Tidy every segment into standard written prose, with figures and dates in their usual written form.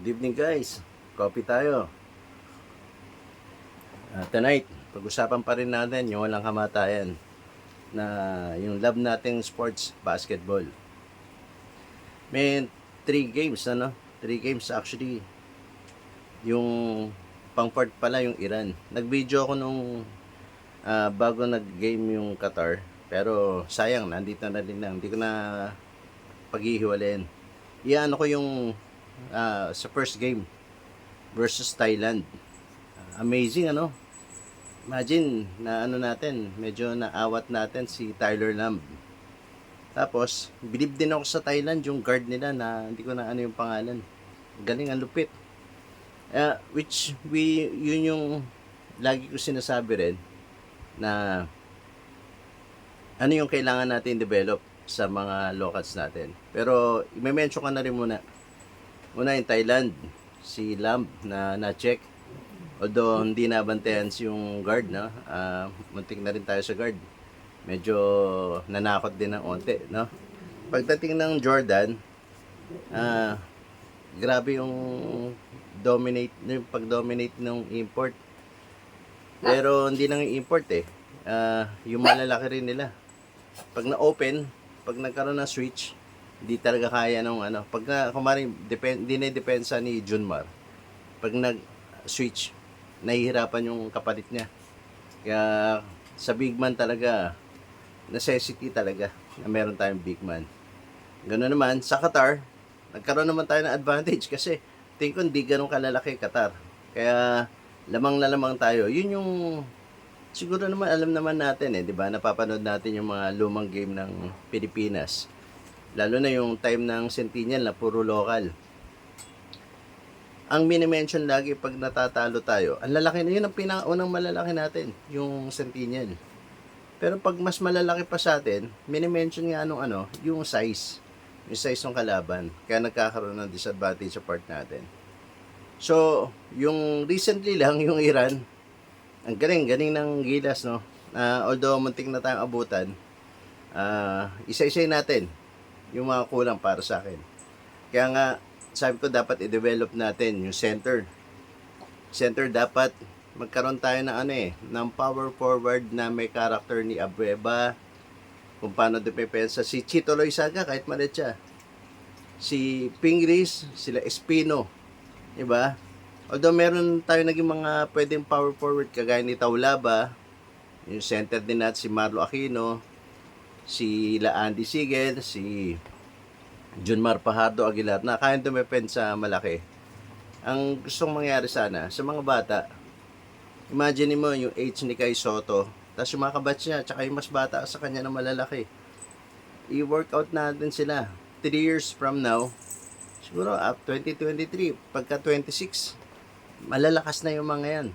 Good evening guys, coffee tayo. Tonight, pag-usapan pa rin natin yung walang kamatayan na yung love nating sports, basketball. May 3 games, 3 games actually. Yung pang-fourth pala yung Iran. Nag-video ako nung bago nag-game yung Qatar. Pero sayang, nandito na rin lang. Hindi ko na paghihiwalayin. Iyan ko yung sa first game versus Thailand. Amazing Imagine na natin, medyo naawat natin si Tyler Lamb. Tapos, bilib din ako sa Thailand yung guard nila na hindi ko na yung pangalan. Galing, ang lupit. Yun yung lagi ko sinasabi rin na ano yung kailangan natin develop sa mga locals natin. Pero, i-mention ka na rin muna. Una yung Thailand, si Lamb na-check. Although hindi nabantayan yung guard, muntik na rin tayo sa guard. Medyo nanakot din ng onte, Pagdating ng Jordan, grabe yung pag-dominate ng import. Pero hindi lang yung import yung malalaki rin nila. Pag na-open, pag nagkaroon ng switch, hindi talaga kaya nung Pag hindi na depensa ni Junmar. Pag nag-switch, nahihirapan yung kapalit niya. Kaya sa big man talaga, necessity talaga na meron tayong big man. Ganoon naman, sa Qatar, nagkaroon naman tayo ng advantage kasi tingin ko hindi ganun kalalaki Qatar. Kaya lamang na lamang tayo. Yun yung siguro naman alam naman natin di ba? Napapanood natin yung mga lumang game ng Pilipinas. Lalo na yung time ng Centennial na puro local. Ang mini-mention lagi pag natatalo tayo, ang lalaki na yun, ang pinakaunang malalaki natin, yung Centennial. Pero pag mas malalaki pa sa atin, mini-mention nga yung size. Yung size ng kalaban. Kaya nagkakaroon ng disadvantage sa part natin. So, yung recently lang, yung Iran, ang galing ng Gilas, although muntik na tayong abutan, isa-isay natin yung mga kulang para sa akin. Kaya nga, sabi ko dapat i-develop natin yung center. Center dapat magkaroon tayo ng power forward na may character ni Abueva, kung paano depensa. Si Chito Loizaga, kahit malit siya. Si Pingris, sila Espino. Diba? Although meron tayo naging mga pwedeng power forward kagaya ni Taulaba, yung center din natin si Marlo Aquino, si Andy Sigel, si Junmar Fajardo Aguilar na kayang dumepensa malaki. Ang gustong mangyari sana sa mga bata, imagine mo yung age ni Kai Soto, tapos yung mga kabatch niya, tsaka yung mas bata sa kanya na malalaki. I-workout natin sila. 3 years from now, siguro up 2023, pagka 26, malalakas na yung mga yan.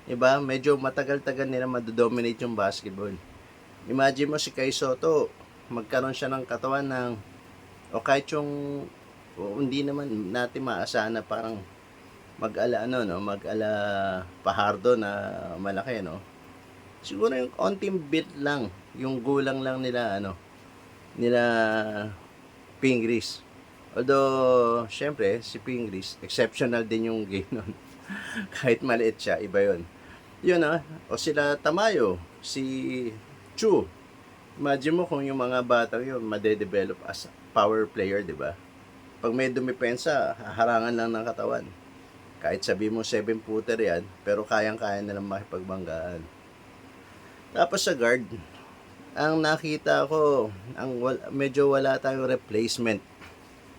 Diba? Medyo matagal-tagal nila madodominate yung basketball. Imagine mo si Kai Soto, magkaroon siya ng katawan ng o kahit yung hindi naman natin maasahan na parang mag-ala Fajardo na malaki siguro yung konting bit lang yung gulang lang nila nila Pingris. Although syempre si Pingris exceptional din yung game nun. Kahit maliit siya, iba yun o sila Tamayo, si Chu. Imagine mo kung yung mga batang yun madedevelop as power player, di ba? Pag may dumipensa, harangan lang ng katawan. Kahit sabi mo 7-footer yan, pero kayang-kaya nilang makipagbanggaan. Tapos sa guard, ang nakita ko, medyo wala tayong replacement.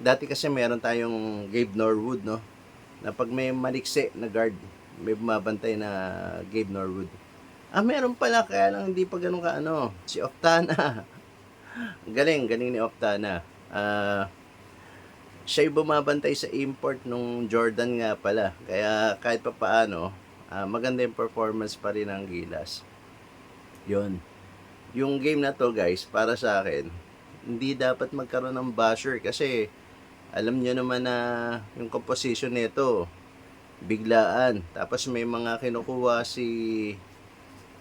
Dati kasi meron tayong Gabe Norwood, na pag may maliksi na guard, may bumabantay na Gabe Norwood. Meron pala, kaya lang hindi pa ganun si Oftana. Galing ni Oftana. Siya yung bumabantay sa import nung Jordan nga pala. Kaya kahit pa paano, maganda yung performance pa rin ng Gilas. Yun. Yung game na to guys, para sa akin, hindi dapat magkaroon ng basher kasi alam nyo naman na yung composition nito, biglaan. Tapos may mga kinukuha si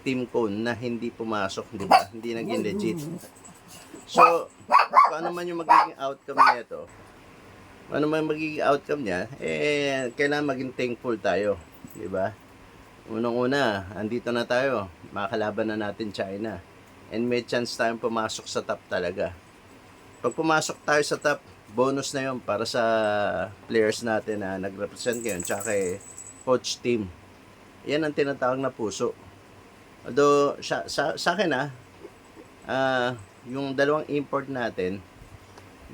Team Cone na hindi pumasok, di ba? Hindi naging legit. So, kung ano man yung magiging outcome nito, ano man magiging outcome niya, kailangan maging thankful tayo, di ba? Unang-una, andito na tayo, makakalaban na natin China. And may chance tayong pumasok sa top talaga. Pag pumasok tayo sa top, bonus na yon para sa players natin na nag-represent ngayon, tsaka kay coach team. Yan ang tinatawag na puso. Although, sa akin yung dalawang import natin,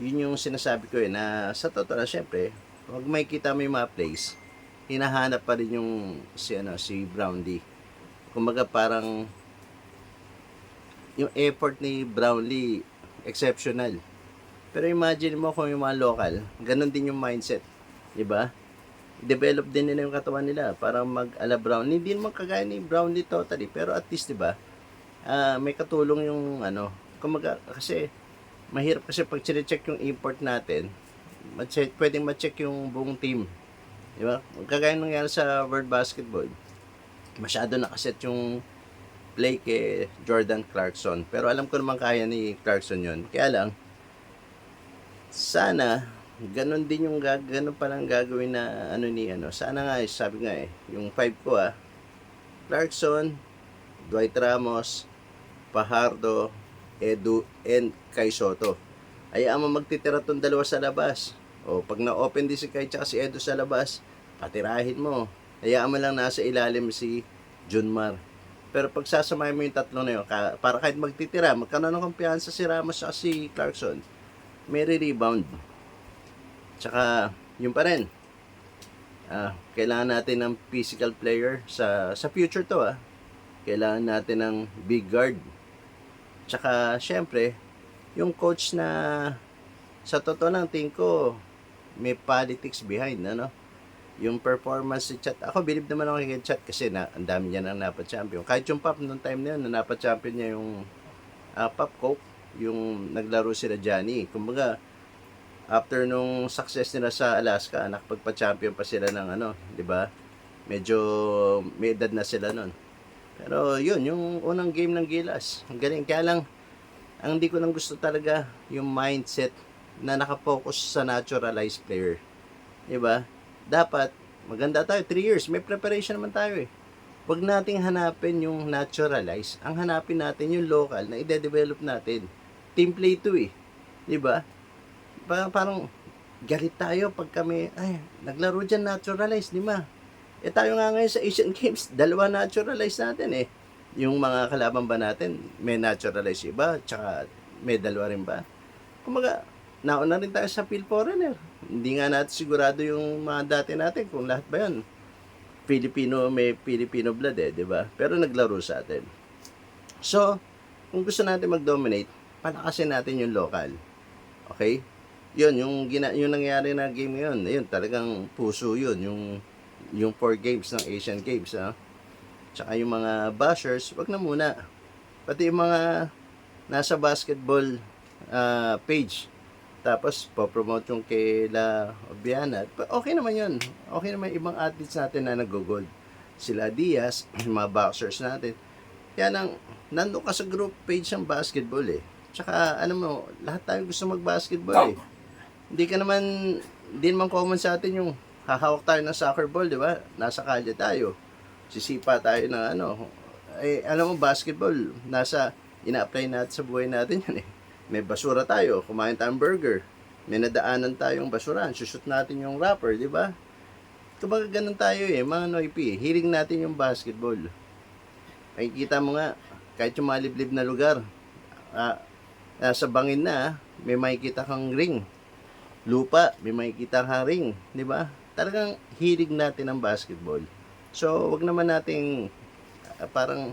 yun yung sinasabi ko na sa totoo na syempre, pag may kita mo yung mga plays, hinahanap pa rin yung si Brownlee. Kumbaga parang yung effort ni Brownlee exceptional. Pero imagine mo kung yung mga local, ganun din yung mindset, 'di ba? Develop din nila yung katawan nila para mag-ala Brownlee. Hindi naman kagaya ni Brownlee totally, pero at least 'di ba? May katulong yung kumbaga kasi mahirap kasi pag check yung import natin, pwedeng ma-check yung buong team. Di ba? Kagaya nangyari sa World Basketball, masyado nakaset yung play kay Jordan Clarkson. Pero alam ko naman kaya ni Clarkson yun. Kaya lang, sana, ganun din yung ganun palang gagawin na sana nga, sabi nga yung 5 ko Clarkson, Dwight Ramos, Fajardo, Edu, and Kai Soto. Hayaan mo magtitira tong dalawa sa labas. O pag na-open din si Kai tsaka si Edu sa labas, patirahin mo. Hayaan mo lang nasa ilalim si Junmar. Pero pag sasamahin mo yung tatlo na yun, para kahit magtitira, magkaroon ng kumpiyansa si Ramos at si Clarkson, may rebound. Tsaka, yun pa rin. Kailangan natin ng physical player sa future to Kailangan natin ng big guard. Tsaka, syempre, yung coach na sa totoo lang, tingin ko, may politics behind, yung performance si Chat. Ako, believe naman ako kay Chat kasi ang dami niya nang napag-champion. Kahit yung Pop, noong time na yun, napag-champion niya yung Pop Coke, yung naglaro sila Johnny. Kumbaga, after nung success nila sa Alaska, nakapagpa-champion pa sila ng di ba? Medyo may edad na sila noon. Pero yun, yung unang game ng Gilas, ang galing. Kaya lang, ang hindi ko nang gusto talaga yung mindset na nakapokus sa naturalized player. Diba? Dapat, maganda tayo, 3 years, may preparation naman tayo Huwag nating hanapin yung naturalized. Ang hanapin natin yung local na i-develop natin. Team play to Diba? Parang galit tayo pag kami, naglaro dyan naturalized, di ba? Tayo nga ngayon sa Asian Games, 2 naturalized natin Yung mga kalaban ba natin, may naturalized iba, tsaka may 2 rin ba? Kumaga, nauna rin tayo sa field foreigner. Hindi nga natin sigurado yung mga dati natin kung lahat ba yun. May Filipino blood di ba? Pero naglaro sa atin. So, kung gusto natin mag-dominate, palakasin natin yung local. Okay? Yun, yung nangyari na game ngayon, yun, talagang puso yun, yung 4 games ng Asian Games, Tsaka yung mga bashers, wag na muna. Pati yung mga nasa basketball page, tapos po-promote yung kila Obiana, okay naman yun. Okay naman ibang athletes natin na nag-gold. Sila Diaz, yung mga boxers natin. Kaya nandun ka sa group page ng basketball Tsaka, mo, lahat tayo gusto mag-basketball Hindi naman common sa atin yung hahawak tayo ng soccer ball, di ba? Nasa kalye tayo. Sisipa tayo ng alam mo, basketball, ina-apply natin sa buhay natin yan May basura tayo, kumain tayong burger. May nadaanan tayong basuran, sushoot natin yung wrapper, di ba? Kumbaga ganun tayo mga noipi. Hiling natin yung basketball. Makikita mo nga, kahit yung maliblib na lugar, nasa bangin na, may makikita kang ring. Lupa, may makikita kang ring, di ba? Talagang hilig natin ang basketball. So, wag naman nating parang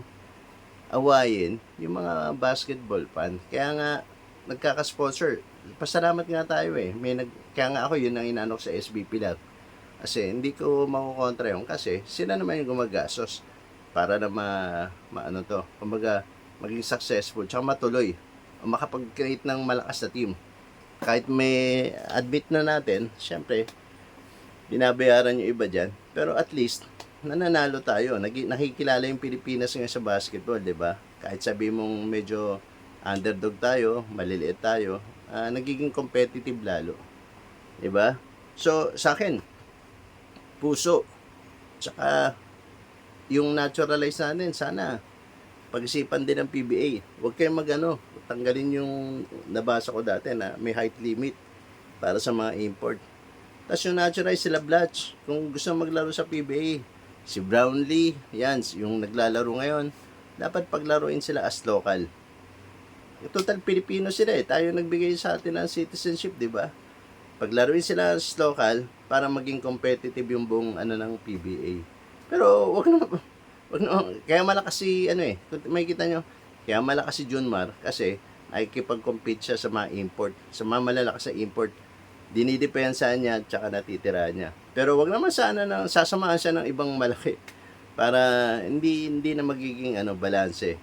awayin yung mga basketball fan. Kaya nga, nagkaka-sponsor. Pasalamat nga tayo kaya nga ako, yun ang inanok sa SBP lang. Kasi hindi ko makukontra yun kasi sila naman yung gumagastos para na kumbaga, maging successful, tsaka matuloy, o makapag-create ng malakas na team. Kahit may admit na natin, syempre, binabayaran yung iba dyan, pero at least, nananalo tayo. Nakikilala yung Pilipinas ngayon sa basketball, di ba? Kahit sabi mong medyo underdog tayo, maliliit tayo, nagiging competitive lalo. Di ba? So, sa akin, puso. Tsaka, yung naturalize natin, sana, pag-isipan din ng PBA. Huwag kayong tanggalin yung nabasa ko dati na may height limit para sa mga import. Tapos yung naturalize sila Blatch, kung gusto maglaro sa PBA, si Brownlee, yan, yung naglalaro ngayon, dapat paglaruin sila as local. Total Pilipino sila eh. Tayo nagbigay sa atin ng citizenship, di ba? Paglaruin sila as local para maging competitive yung buong ng PBA. Pero wag na kaya malakas si kung makikita nyo, kaya malakas si Junmar kasi nakikipag-compete siya sa mga import, sa mga malalakas sa import. Dinidepensahan niya at saka natitira niya. Pero wag naman sana na sasamahan siya ng ibang malaki para hindi na magiging balanse.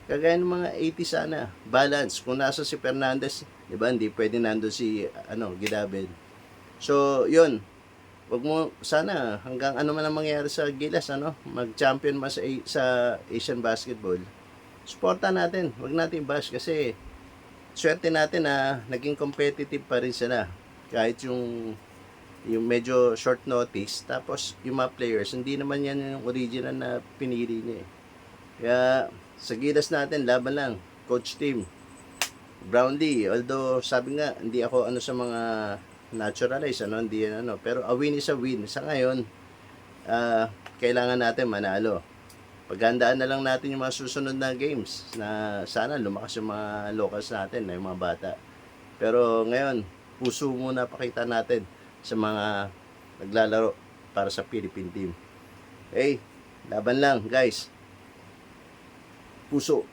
Kagaya ng mga 80 sana, balance. Kung nasa si Fernandez, di ba, hindi pwede nandun si Gidabel. So, yun. Wag mo sana hanggang man ang mangyari sa Gilas, mag-champion mas sa Asian basketball. Suporta natin. Wag natin bash kasi swerte natin na naging competitive pa rin sila. Kahit yung medyo short notice, tapos yung mga players, hindi naman yan yung original na pinili niya eh. Kaya sa Gilas natin, laban lang. Coach team. Brownlee, although sabi nga, hindi ako sa mga naturalize, hindi yan pero a win is a win. Sa ngayon, kailangan natin manalo. Paghandaan na lang natin yung mga susunod na games na sana lumakas yung mga locals natin, yung mga bata. Pero ngayon, puso muna pakita natin sa mga naglalaro para sa Philippine team. Hey, laban lang guys. Puso.